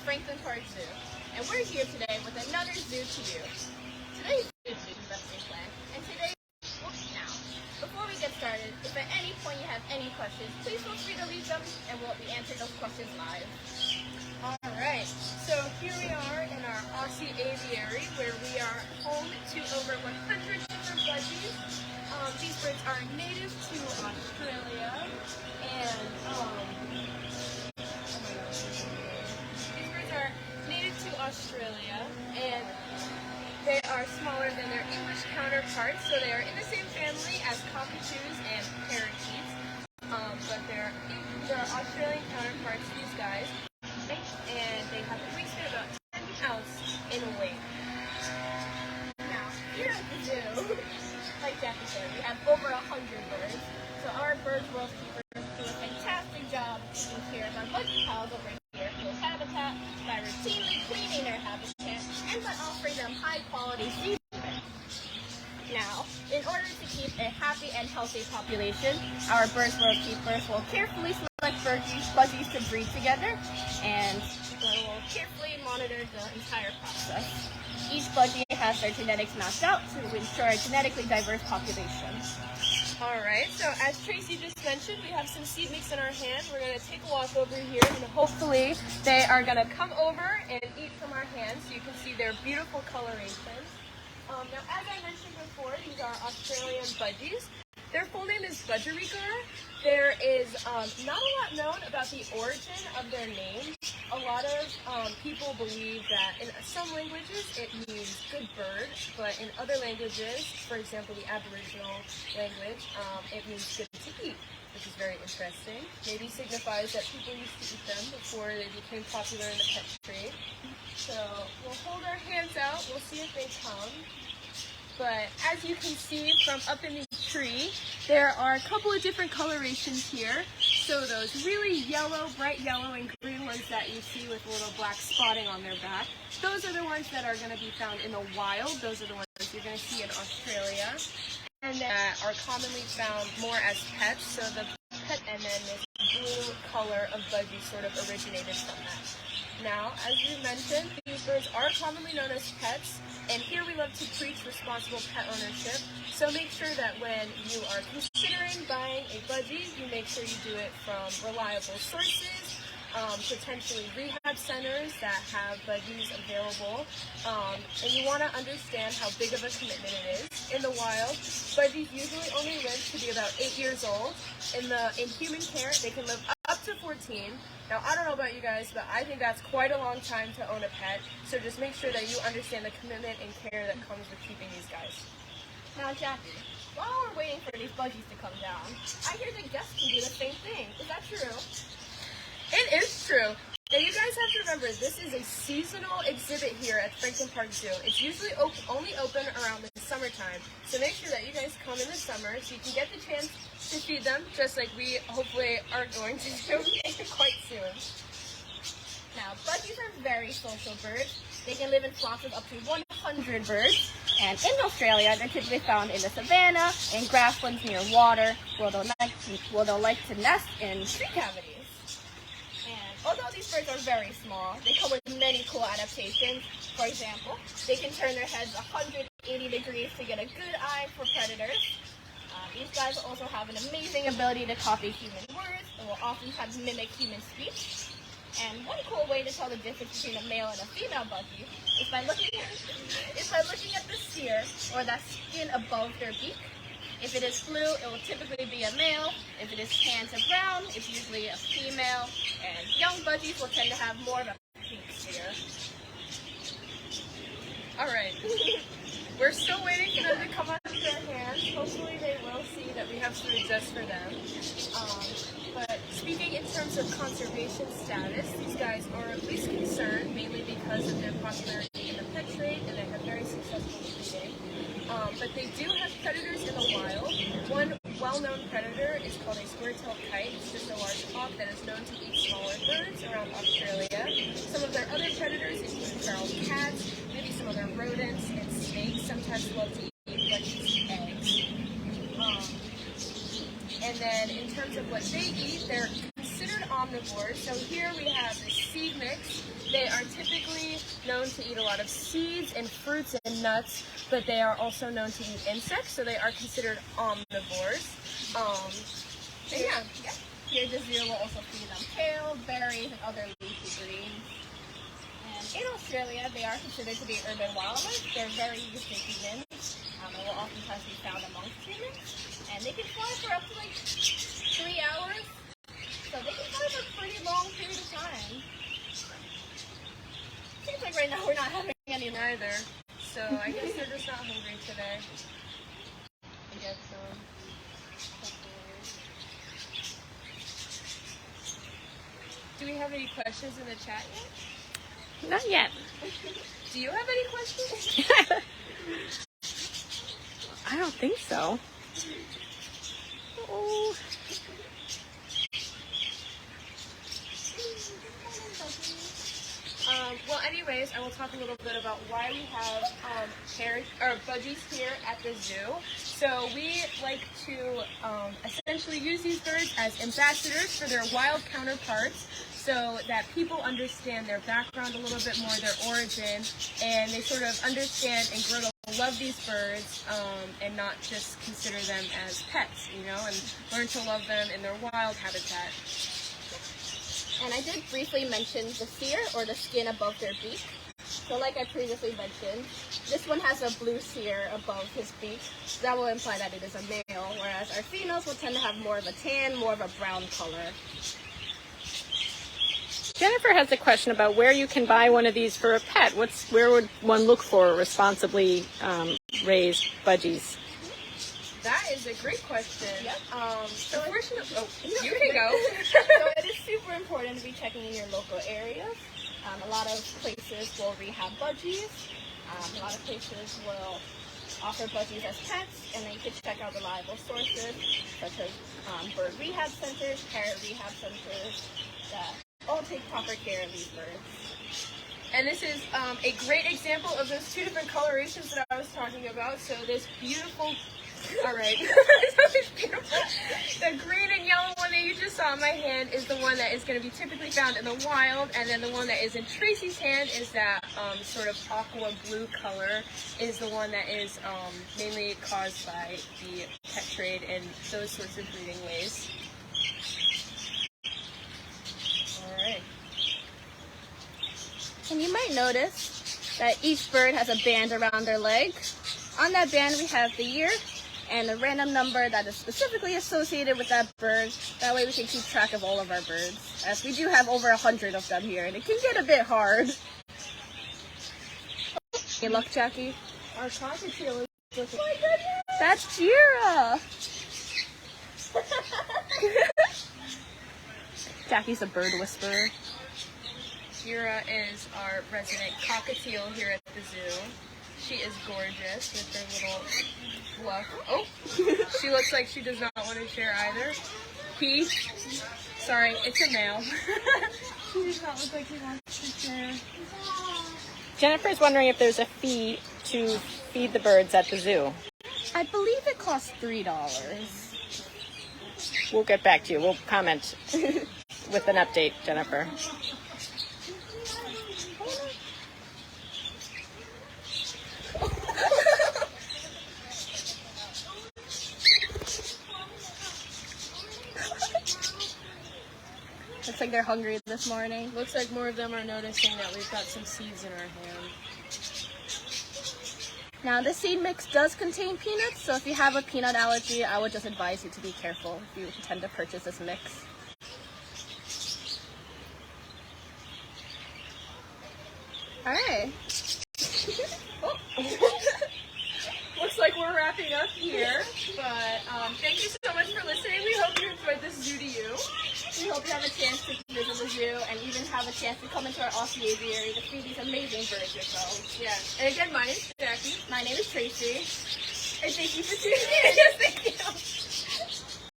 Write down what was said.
Franklin Park Zoo, and we're here today with another zoo to you. Today's zoo is Investing Plan, and today, now, before we get started, if at any point you have any questions, please feel free to leave them, and we'll be answering those questions live. Alright, so here we are in our Aussie Aviary, where we are home to over 100 different budgies. These birds are native to Australia, and they are smaller than their English counterparts, so they are in the same family as cockatoos and parakeets, but they're Australian counterparts, these guys, and they have a wingspan about 10 ounces in weight. Now, here at the zoo, like Jackie said, we have over 100 birds, so our bird world keepers do a fantastic job taking care of our budgie pals over here in this habitat by routinely cleaning their habitat and by offering them high-quality seed. Now, in order to keep a happy and healthy population, our bird world keepers will carefully select budgies to breed together, and will carefully monitor the entire process. Each budgie has their genetics mapped out to ensure a genetically diverse population. Alright, so as Tracy just mentioned, we have some seed mix in our hand. We're going to take a walk over here, and hopefully they are going to come over and eat from our hands so you can see their beautiful colorations. Now, as I mentioned before, these are Australian budgies. Their full name is budgerigar. There is not a lot known about the origin of their name. A lot of people believe that in some languages it means good bird, but in other languages, for example the Aboriginal language, it means good to eat, which is very interesting. Maybe signifies that people used to eat them before they became popular in the pet trade. So we'll hold our hands out, we'll see if they come. But as you can see from up in the tree, there are a couple of different colorations here. So those really yellow, bright yellow and green ones that you see with a little black spotting on their back, those are the ones that are going to be found in the wild. Those are the ones you're going to see in Australia. And that are commonly found more as pets. So the pet and then this blue color of budgie sort of originated from that. Now, as we mentioned, these birds are commonly known as pets, and here we love to preach responsible pet ownership. So make sure that when you are considering buying a budgie, you make sure you do it from reliable sources, potentially rehab centers that have budgies available, and you want to understand how big of a commitment it is. In the wild, budgies usually only live to be about 8 years old. In human care, they can live up to 14. Now, I don't know about you guys, but I think that's quite a long time to own a pet, so just make sure that you understand the commitment and care that comes with keeping these guys. Now, Jackie, while we're waiting for these budgies to come down, I hear the guests can do the same thing. Is that true? It is true. Now, you guys have to remember, this is a seasonal exhibit here at Franklin Park Zoo. It's usually only open around the summertime, so make sure that you guys come in the summer so you can get the chance to feed them, just like we hopefully are going to do quite soon. Now, budgies are very social birds. They can live in flocks of up to 100 birds, and in Australia, they're typically found in the savanna and grasslands near water, where they'll like to nest in tree cavities. Although these birds are very small, they come with many cool adaptations. For example, they can turn their heads 180 degrees to get a good eye for predators. These guys also have an amazing ability to copy human words and will oftentimes mimic human speech. And one cool way to tell the difference between a male and a female budgie is by looking at the cere, or that skin above their beak. If it is blue, it will typically be a male. If it is tan to brown, it's usually a female. And young budgies will tend to have more of a pink cere. Alright, we're still waiting for them to come out of their hands. Hopefully they will see that we have food just for them. But speaking in terms of conservation status, these guys are at least concerned, mainly because of their popularity in the pet trade, and they have very successful breeding. But they do have predators in the wild. One well-known predator is called a square-tailed kite. It's just a large hawk that is known to eat smaller birds around Australia. Some of their other predators include feral cats, maybe some other rodents, and snakes sometimes love to eat budgies' eggs. And then in terms of what they eat, they're considered omnivores. So here we have the seed mix They are typically known to eat a lot of seeds and fruits and nuts, but they are also known to eat insects, so they are considered omnivores. Yeah. Here, the zoo will also feed them kale, berries, and other leafy greens. And in Australia, they are considered to be urban wildlife. They're very used to humans, and will oftentimes be found amongst humans. And they can fly for up to like 3 hours, so they can fly for a pretty long period of time. Seems like right now we're not having any neither, so I guess they're just not hungry today. I guess so. Do we have any questions in the chat yet? Not yet. Do you have any questions? I don't think so. Oh. Well, anyways, I will talk a little bit about why we have budgies here at the zoo. So we like to essentially use these birds as ambassadors for their wild counterparts, so that people understand their background a little bit more, their origin, and they sort of understand and grow to love these birds and not just consider them as pets, you know, and learn to love them in their wild habitat. And I did briefly mention the cere, or the skin above their beak. So like I previously mentioned, this one has a blue cere above his beak. That will imply that it is a male, whereas our females will tend to have more of a tan, more of a brown color. Jennifer has a question about where you can buy one of these for a pet. Where would one look for responsibly raised budgies? That is a great question. Yep. You can go. So it is super important to be checking in your local areas. A lot of places will rehab budgies. A lot of places will offer budgies as pets, and then you can check out reliable sources such as bird rehab centers, parrot rehab centers that all take proper care of these birds. And this is a great example of those two different colorations that I was talking about. So this beautiful, all right, this beautiful, the green and yellow one that you just saw in my hand is the one that is going to be typically found in the wild, and then the one that is in Tracy's hand is that sort of aqua blue color, is the one that is mainly caused by the pet trade and those sorts of breeding ways. All right. And you might notice that each bird has a band around their leg. On that band we have the year and a random number that is specifically associated with that bird. That way we can keep track of all of our birds, as we do have over 100 of them here, and it can get a bit hard. Hey, luck, Jackie. Our cockatiel is looking. Oh my goodness! That's Jira! Jackie's a bird whisperer. Jira is our resident cockatiel here at the zoo. She is gorgeous with her little fluff. Oh, she looks like she does not want to share either. Sorry, it's a male. She does not look like he wants to share. Jennifer's wondering if there's a fee to feed the birds at the zoo. I believe it costs $3. We'll get back to you. We'll comment with an update, Jennifer. Looks like they're hungry this morning. Looks like more of them are noticing that we've got some seeds in our hand. Now, this seed mix does contain peanuts, so if you have a peanut allergy, I would just advise you to be careful if you intend to purchase this mix. Alright. Looks like we're wrapping up here, but thank you so much for listening. We hope you enjoyed this Zoo to You. We hope you have a chance to visit the zoo and even have a chance to come into our Aussie Aviary to see these amazing birds yourselves. Yeah. And again, my name is Jackie. My name is Tracy. And thank you for tuning in. Yes, thank you.